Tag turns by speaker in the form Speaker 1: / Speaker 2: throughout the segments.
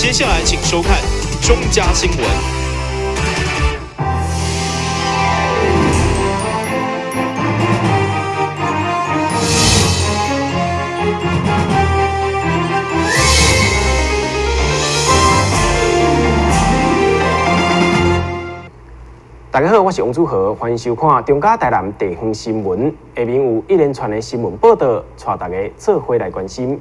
Speaker 1: 接下来请收看中嘉新闻。
Speaker 2: 大家好，我是王祖和，欢迎收看中嘉台南地方新闻。下面有一连串的新闻报道，带大家做伙来关心。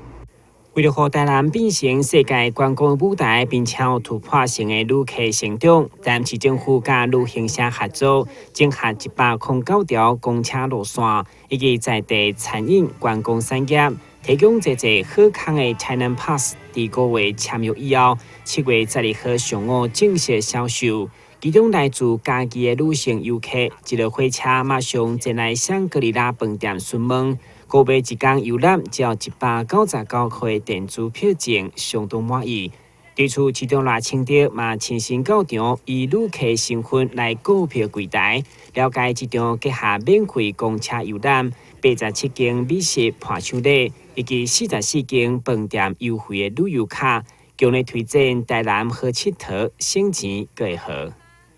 Speaker 2: 为了让台南变成世界观光舞台，并且有突破性的旅客成长，台南市政府甲旅行社合作，整合109条公车路线，以及在地餐饮观光产业，提供一个好康的台南 Pass。伫5月签约以后，7月12號上午正式销售。其中来自嘉義的女性遊客，一落火車馬上前來香格里拉飯店詢問，購買一天遊覽只要199塊的電子票證，相當滿意。對此，市長賴清德嘛親身到場，以旅客身份來購票櫃台，了解這場結合免費公車遊覽、87間美食伴手禮以及44間飯店優惠的旅遊卡，強烈推薦台南好佚佗，省錢更好。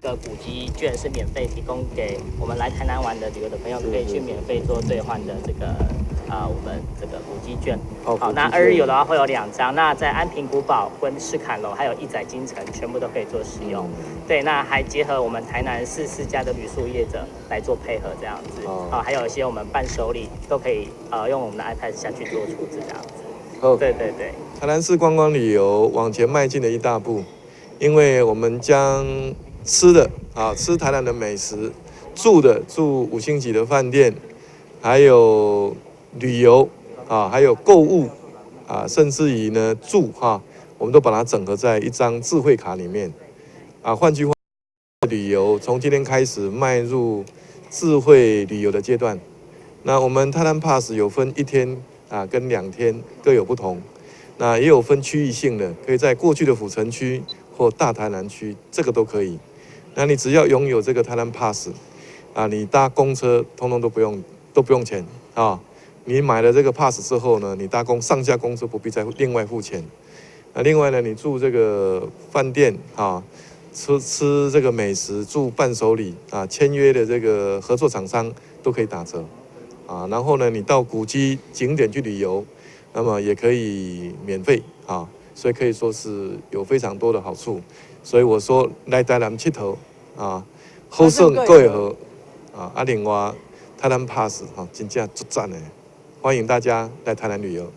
Speaker 3: 个古蹟券是免费提供给我们来台南玩的旅游的朋友，可以去免费做兑换的这个我们这个古蹟券。好，那2日游的话会有2张，那在安平古堡跟士坎楼还有一载金城全部都可以做使用。对，那还结合我们台南4家的旅宿业者来做配合这样子。还有一些我们伴手礼都可以用我们的 iPad 下去做处置这样子。对对对，
Speaker 4: 台南市观光旅游往前迈进了一大步，因为我们将吃的吃台南的美食，住5星级的饭店，还有旅游还有购物甚至于呢住我们都把它整合在一张智慧卡里面换句话，旅游从今天开始迈入智慧旅游的阶段。那我们台南 Pass 有分1天跟2天各有不同，那也有分区域性的，可以在过去的府城区或大台南区，这个都可以。那你只要拥有这个台南 Pass 你搭公车通通都不用钱你买了这个 Pass 之后呢，你搭上下公车不必再另外付钱。另外呢，你住这个饭店吃这个美食，住伴手礼签约的这个合作厂商都可以打折然后呢，你到古迹景点去旅游，那么也可以免费所以可以说是有非常多的好处。所以我说来台南佚佗好耍各会好另外台南 Pass 真正足赞的，欢迎大家来台南旅游。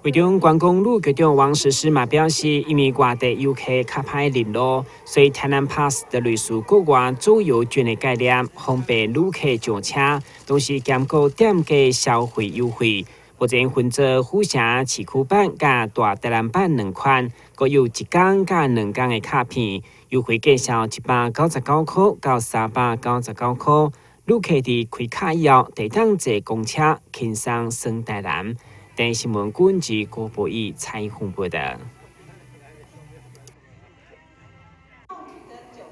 Speaker 2: 为中观光路局长王实施嘛表示，因为外地游客较歹认路，所以台南 Pass 的类似国外左右券的概念，方便旅客上车，同时兼顾店家消费优惠。目前分做虎城市区版甲大台南版2款，各有1天甲2天的卡片，优惠价销199块到399块。旅客伫开卡以后，得当坐公车轻松升台南。电新闻管及郭博义采访报道。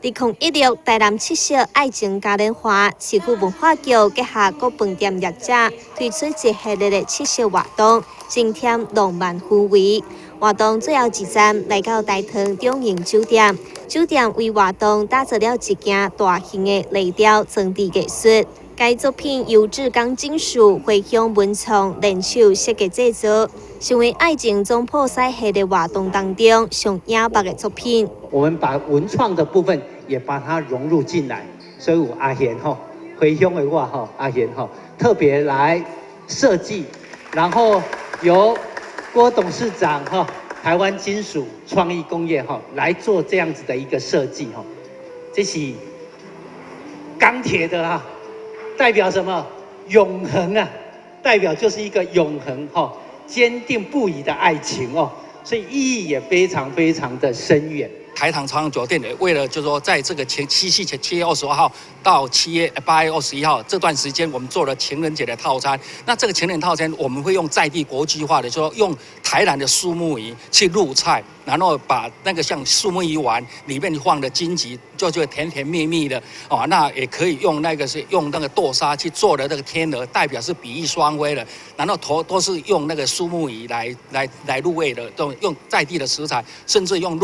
Speaker 5: 2016台南7色爱情嘉年华，市区文化局结合各饭店业者推出一系列的7色活动，增添浪漫氛围。活动最后一站来到大塘中营酒店，酒店为活动打造了一件大型的雷雕装置艺术。该作品由制钢金属回响文创联手设计制作，成为爱情总破塞系列活动当中上引爆的作品。
Speaker 6: 我们把文创的部分也把它融入进来，所以我阿贤回乡的我阿贤特别来设计，然后由郭董事长台湾金属创意工业来做这样子的一个设计这是钢铁的代表什么？永恒代表就是一个永恒坚定不移的爱情所以意义也非常非常的深远。
Speaker 7: 台糖朝阳酒店为了就是说，在这个7月22号到8月21号这段时间，我们做了情人节的套餐。那这个情人套餐，我们会用在地国际化的，就是说用台南的树木鱼去入菜，然后把那个像树木鱼丸里面放的荆棘就觉得甜甜蜜蜜的哦。那也可以用那个豆沙去做的那个天鹅，代表是比翼双飞的。然后头都是用那个虱目鱼来入味的，都用在地的食材，甚至用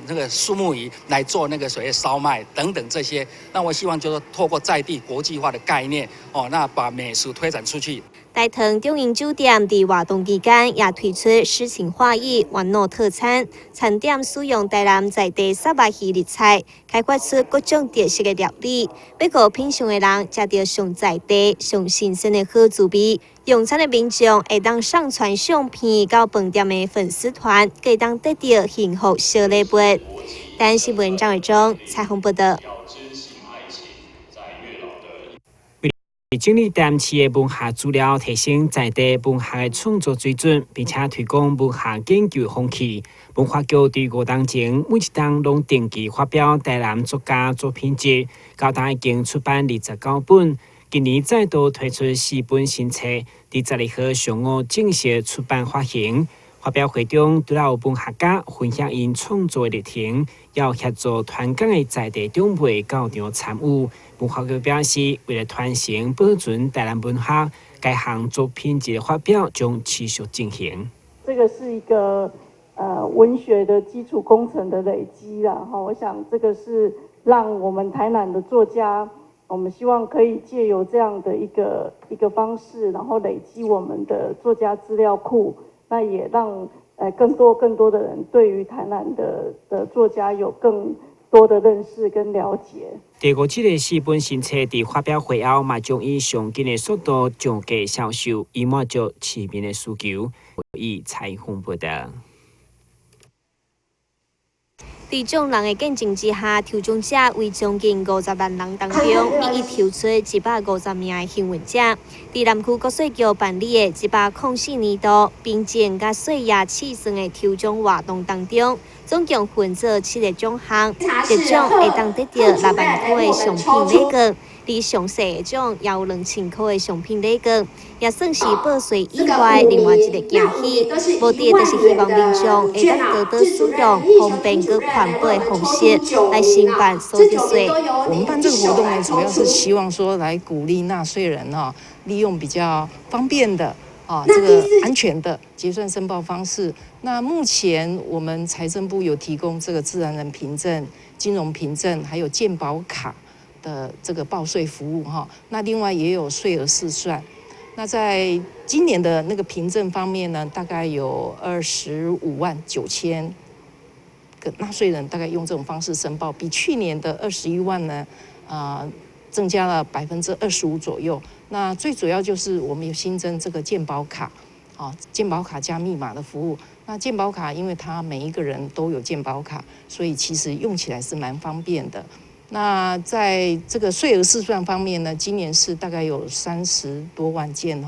Speaker 7: 那个虱目鱼来做那个所谓烧麦等等这些。那我希望就是透过在地国际化的概念哦，那把美食推展出去。
Speaker 5: 大同中英酒店在活动期间也推出诗情画意玩乐特餐，餐点使用台南在地沙巴鱼日菜，开发出各种特色的料理，要给品尝的人吃到上在地、上新鲜的好滋味。用餐的民众会当上传相片到饭店的粉丝团，可以当得到幸福小礼物。但新闻张伟忠采访报道。
Speaker 2: 为整理台南市的文化资料，提升在地文化的创作水准，并且推广文化研究风气。文化局对5档前每一档拢定期发表台南作家作品集，到档已经出版29本。今年再度推出4本新册，伫12号上午正式出版发行。发表会中，除了有文学家分享因创作的历程，也有协助团港的在地长辈到场参与。文化局表示，为了传承保存台南文化，该项作品集的发表将持续进行。
Speaker 8: 这个是一个文学的基础工程的累积啦，哈，我想这个是让我们台南的作家，我们希望可以借由这样的一个方式，然后累积我们的作家资料库，那也让更多的人对于台南的作家有更多的认识跟了解。
Speaker 2: 第57个4本新册伫发表会后，嘛将以上紧的速度上架销售，以满足市民的需求。以采访报道。
Speaker 5: 在众人的竞争之下，抽奖者为将近50万人当中，一一抽出150名的幸运者。在南区国税局办理的104年度并建甲岁夜试算的抽奖活动当中，总共分做7个奖项，一奖会当得到6万块的商品礼券。而上细的奖也有2000块的商品礼券，也算是报税以外另外一个惊喜。目的就是希望民众会当多多使用方便佮环保的方式来申办所得税。
Speaker 9: 我们办这个活动呢，主要是希望说来鼓励纳税人利用比较方便的这个安全的结算申报方式。那目前我们财政部有提供这个自然人凭证、金融凭证，还有健保卡的这个报税服务那另外也有税额试算。那在今年的那个凭证方面呢，大概有25万9千个纳税人大概用这种方式申报，比去年的21万呢，增加了25%左右。那最主要就是我们有新增这个健保卡，健保卡加密码的服务。那健保卡因为它每一个人都有健保卡，所以其实用起来是蛮方便的。那在这个税额试算方面呢，今年是大概有30多万件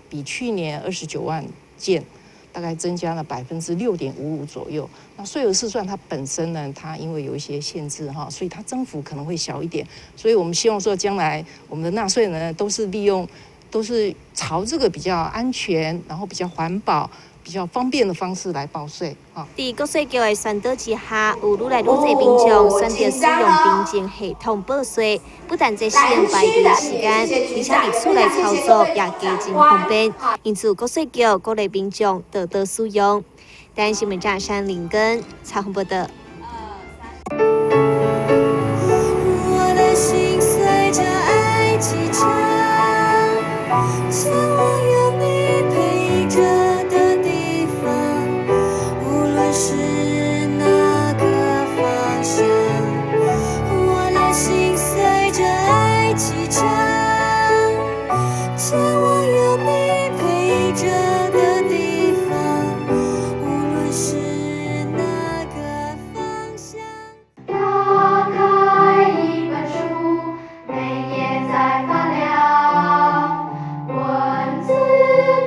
Speaker 9: 比去年29万件，大概增加了6.55%左右。那税额试算它本身呢，它因为有一些限制所以它增幅可能会小一点。所以我们希望说，将来我们的纳税人呢，都是朝这个比较安全，然后比较环保、比较方便的方式来报税
Speaker 5: 在国税局的宣导之下，有愈来愈多民众选择使用凭证系统报税，不但节省排队的时间，而且在厝内操作也加真方便。因此，国税局鼓励民众多多使用。台湾新闻站山林根采访报道。我的心随着爱起唱，向往有你陪着的地方，无论是哪个方向。我的心随着爱起唱，向往有你陪着的地方，无论是哪个方向。
Speaker 10: 打开一本书，每页在发亮，文字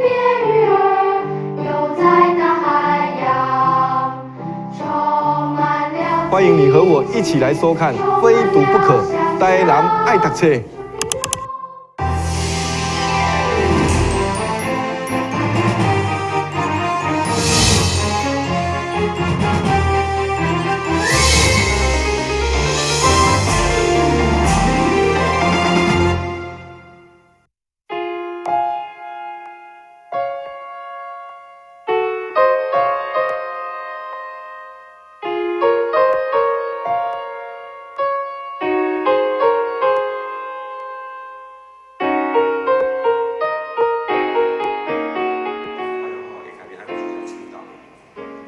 Speaker 10: 变鱼儿，游在大海洋，充满了。
Speaker 4: 欢迎你和我一起来收看《非读不可》，台南爱读册。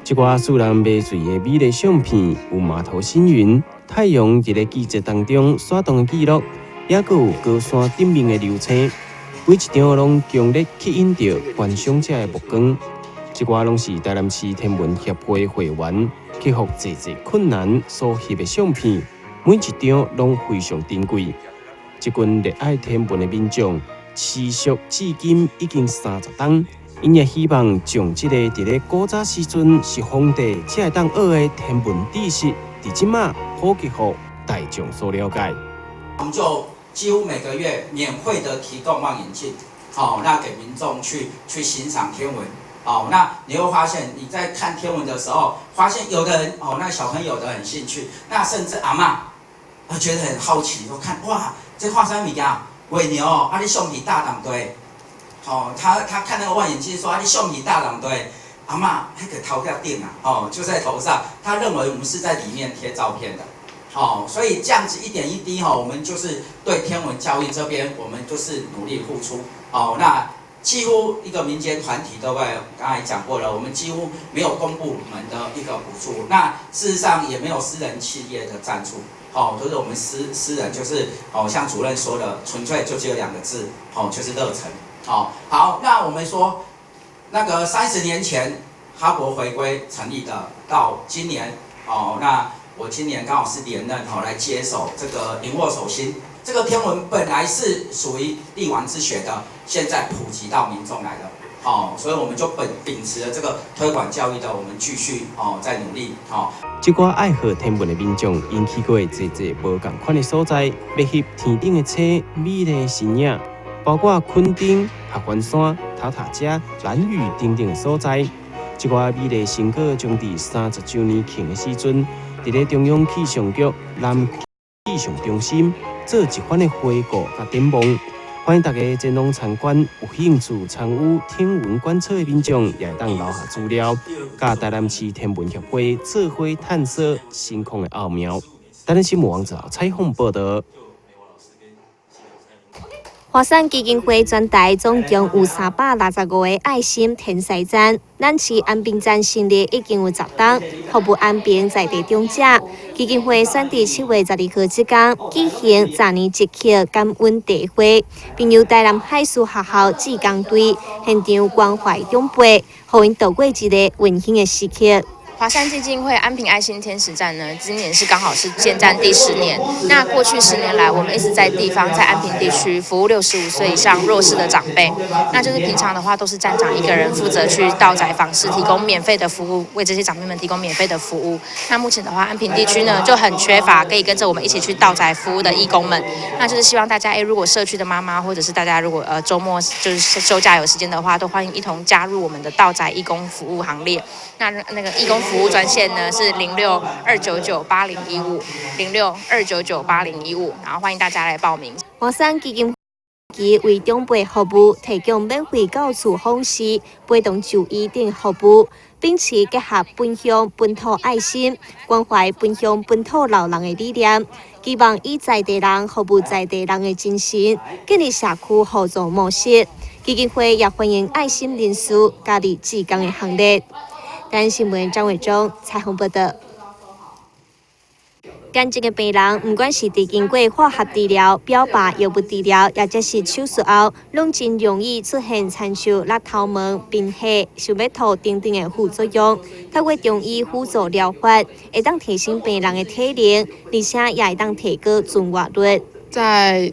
Speaker 2: 一寡使人迷醉的美丽相片，有码头星云、太阳伫咧季节当中闪动的记录，也佫有高山顶面的流星，每一张拢强烈吸引着观赏者的目光。这寡拢是台南市天文协会会员克服济困难所翕的相片，每一张拢非常珍贵。这群热爱天文的民众，持续至今已经30档。因也希望将这个伫咧古早时阵是皇帝才会当学的天文知识，伫即马普及予大众所了解。
Speaker 11: 我们就几乎每个月免费的提供望远镜，那给民众去欣赏天文。那你会发现你在看天文的时候，发现有的人那小朋友的很兴趣，那甚至阿嬷觉得很好奇，说看哇，这画啥物件？喂牛啊，你相机大人对。他看那个望远镜说：“你相机大人对，阿嬷那个头要顶啊，就在头上。”他认为我们是在里面贴照片的，所以这样子一点一滴我们就是对天文教育这边，我们就是努力付出。那几乎一个民间团体，对不对？刚才讲过了，我们几乎没有公部门的一个补助，那事实上也没有私人企业的赞助，都是我们私人，就是像主任说的，纯粹就只有2个字，就是热忱。好，那我们说，那个30年前哈勃回归成立的，到今年，那我今年刚好是连任，来接手这个荧握手心。这个天文本来是属于帝王之学的，现在普及到民众来了，所以我们就秉持了这个推广教育的，我们继续在努力，
Speaker 2: 这寡爱好天文的民众，引起过济无同款的所在，要翕天顶的星、美丽的身影。包括垦丁、合欢山、塔塔加、兰屿等等的所在，这寡美丽成果将伫30周年庆的时阵，伫咧中央气象局南气象中心做一番的回顾甲展望。欢迎大家前往参观，有兴趣参与天文观测的民众，也会当留下资料，甲台南市天文协会做伙探索星空的奥妙。台南新闻网者采访报道。
Speaker 5: 华山基金会全台总共有365个爱心天使站，咱市安平站成立已经有10档，服务安平在地长者。基金会选伫7月12号这天举行昨年节气感恩大会，并由台南海事学校志工队现场关怀长辈，互因度过一个温馨的时刻。
Speaker 12: 华山基金会安平爱心天使站呢，今年是刚好是建站第10年。那过去10年来，我们一直在地方，在安平地区服务65岁以上弱势的长辈。那就是平常的话，都是站长一个人负责去到宅访视，提供免费的服务，为这些长辈们提供免费的服务。那目前的话，安平地区呢就很缺乏可以跟着我们一起去到宅服务的义工们。那就是希望大家，如果社区的妈妈或者是大家如果周末就是休假有时间的话，都欢迎一同加入我们的到宅义工服务行列。那个义工服务专线呢是06-299-8015 06-299-8015，然后欢迎大家来报名。
Speaker 5: 华山基金会为长辈服务提供免费到厝访视、陪同就医等服务，秉持结合本乡本土爱心、关怀本乡本土老人的理念，希望以在地人服务在地人的精神，建立社区互助模式。基金会也欢迎爱心人士加入志工的行列。台南新闻张伟忠采访报道。干症的病人，不管是伫经过化学治疗、表靶药物治疗，或者是手术后，拢真容易出现亲像辣头毛、贫血、想要吐等等的副作用。透过中医辅助疗法，会当提升病人的体能，而且也会当提高存活率。
Speaker 9: 在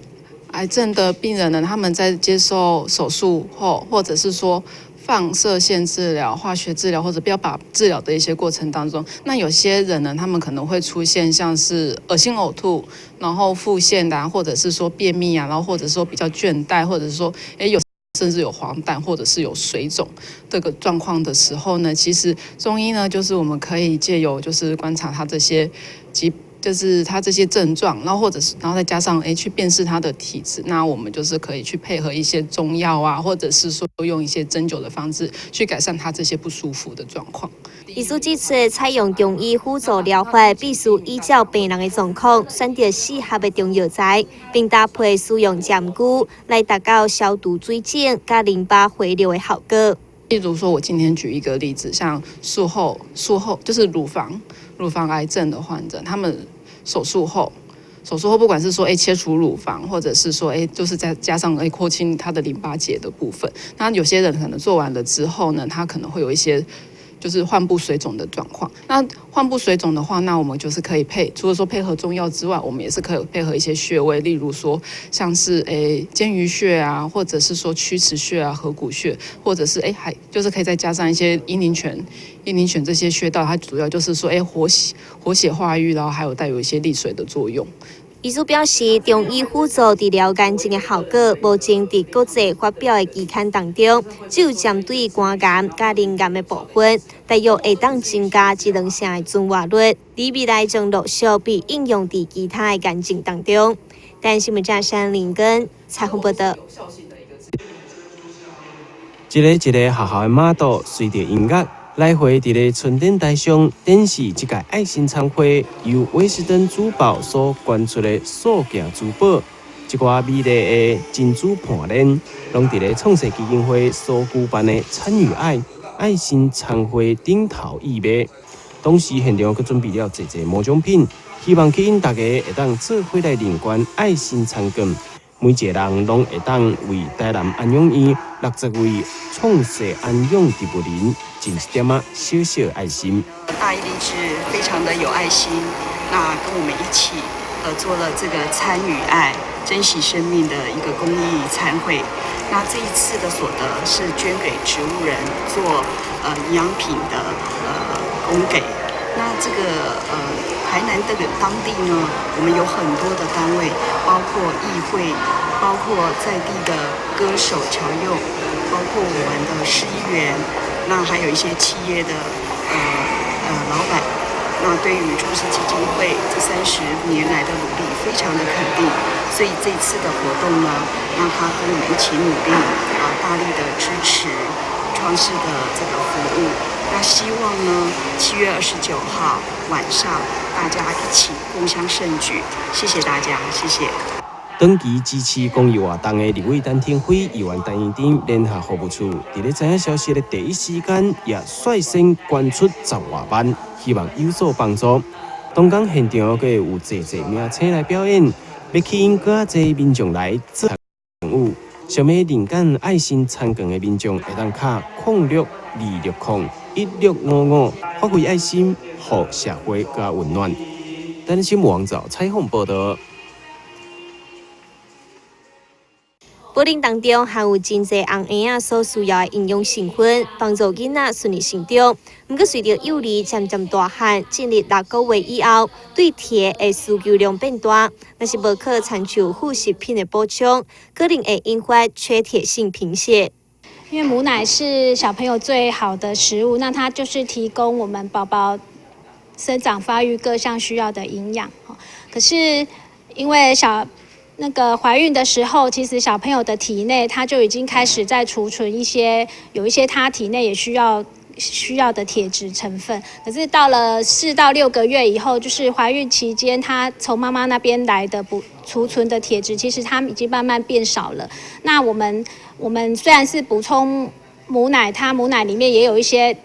Speaker 9: 癌症的病人呢，他们在接受手术后，或者是说放射线治疗、化学治疗或者标靶治疗的一些过程当中，那有些人呢，他们可能会出现像是恶心呕吐，然后腹泻啊，或者是说便秘啊，然后或者说比较倦怠，或者是说有甚至有黄疸或者是有水肿这个状况的时候呢，其实中医呢，就是我们可以借由就是观察他这些就是他这些症状，然后再加上去辨识他的体质，那我们就是可以去配合一些中药啊，或者是说用一些针灸的方式去改善他这些不舒服的状况。
Speaker 5: 医师指出，采用中医辅助疗法，必须依照病人的状况，选择适合的中药材，并搭配使用针灸来达到消毒水肿、加淋巴回流的效果。
Speaker 9: 例如说，我今天举一个例子，像术后就是乳房癌症的患者，他们手术后不管是说切除乳房，或者是说就是再加上扩清他的淋巴结的部分，那有些人可能做完了之后呢，他可能会有一些就是患部水肿的状况。那患部水肿的话，那我们就是可以除了说配合中药之外，我们也是可以配合一些穴位，例如说像是肩俞穴啊，或者是说曲池穴啊、合谷穴，或者是还就是可以再加上一些阴陵泉这些穴道，它主要就是说活血化瘀，然后还有带有一些利水的作用。
Speaker 5: 医师表示，中医辅助治疗癌症的效果，目前在国际发表的期刊当中，只有针对肝癌、甲磷癌的部分，大约会当增加1、2成的存活率。在未来将陆续被应用在其他的癌症当中。但新闻站山林根采访报道。
Speaker 2: 一个学校的马道，随着音乐来回伫咧春电台上展示这届爱心餐会由威斯登珠宝所捐出的塑件珠宝，一寡美丽的珍珠盘链，拢伫咧创世基金会所举办的参与爱心餐会顶头义卖。同时现场佫准备了侪魔奖品，希望吸引大家会当做伙来领捐爱心餐券。每一个人拢会当为台南安养院60位创世安养植物人尽一点小小爱心。
Speaker 13: 大义励志非常的有爱心，那跟我们一起合作了这个参与爱、珍惜生命的一个公益餐会。那这一次的所得是捐给植物人做营养品的供给。那这个台南这个当地呢，我们有很多的单位，包括议会，包括在地的歌手侨佑，包括我们的市议员，那还有一些企业的老板。那对于中视基金会这30年来的努力，非常的肯定。所以这次的活动呢，让他跟我们一起努力大力的支持创视的这个服务。那希望呢，7月29号晚上大家一起共襄盛举。谢谢大家，谢谢。
Speaker 2: 长期支持公益活动的立委陈天辉议员陈院长联合服务处，在咧知影消息的第一时间，也率先捐出10外万，希望有所帮助。当天现场阁有侪名车来表演，要吸引更侪民众来做任务。想要领捐爱心餐券的民众，会当卡0626016655，发挥爱心，互社会加温暖。等新闻网找采访报道。
Speaker 5: 保龄当中含有真侪红婴仔所需要的营养成分，帮助囡仔顺利成长。不过随着幼儿渐渐大汉，进入6个月以后，对铁的需求量变大，若是无靠参照副食品的补充，可能会引发缺铁性贫血。
Speaker 14: 因为母奶是小朋友最好的食物，那它就是提供我们宝宝生长发育各项需要的营养。可是因为怀孕的时候，其实小朋友的体内它就已经开始在储存有一些他体内也需要的铁质成分。可是到了4到6个月以后，就是怀孕期间，它从妈妈那边来的储存的铁质，其实它已经慢慢变少了。那我们虽然是补充母奶，它母奶里面也有一些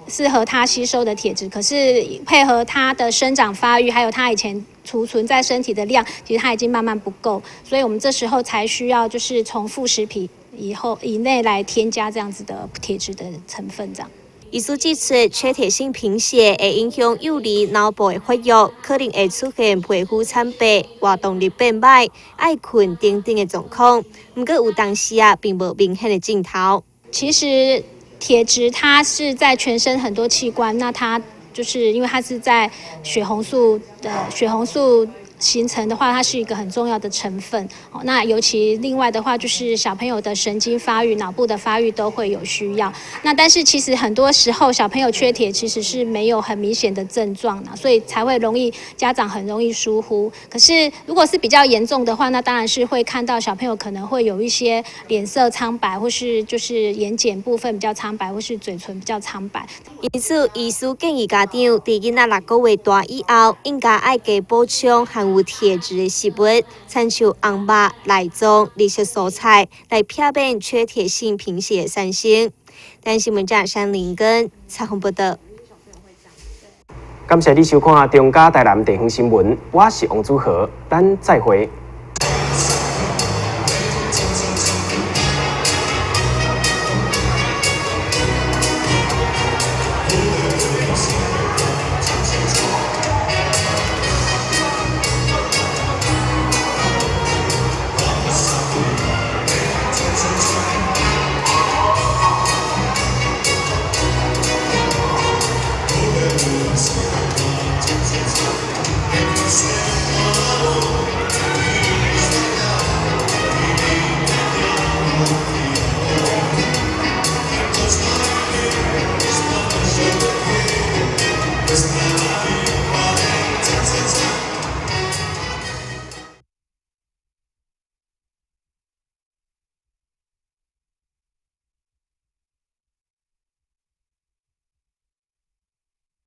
Speaker 14: 适合它吸收的铁质，可是配合它的生长发育，还有它以前储存在身体的量，其实它已经慢慢不够，所以我们这时候才需要就是从副食品以内来添加这样子的铁质的成分，这样。
Speaker 5: 医师指出，缺铁性贫血会影响幼儿脑部的发育，可能会出现皮肤惨白、活动力变歹、爱困等等的状况。不过有当时并无明显的镜头。
Speaker 14: 其实铁质它是在全身很多器官，那它就是因为它是在血红素形成的话，它是一个很重要的成分。那尤其另外的话，就是小朋友的神经发育、脑部的发育都会有需要。那但是其实很多时候小朋友缺铁其实是没有很明显的症状的，所以才会家长很容易疏忽。可是如果是比较严重的话，那当然是会看到小朋友可能会有一些脸色苍白，或是就是眼睑部分比较苍白，或是嘴唇比较苍白。
Speaker 5: 因此，医师建议家长在囡仔6个月大以后，应该爱加补充含有铁质的食物，参像红肉、内脏、绿色蔬菜，来避免缺铁性贫血的产生。台湾新闻站山林根采访报道。
Speaker 2: 感谢你收看中嘉台南地方新闻，我是王祖和，咱再会。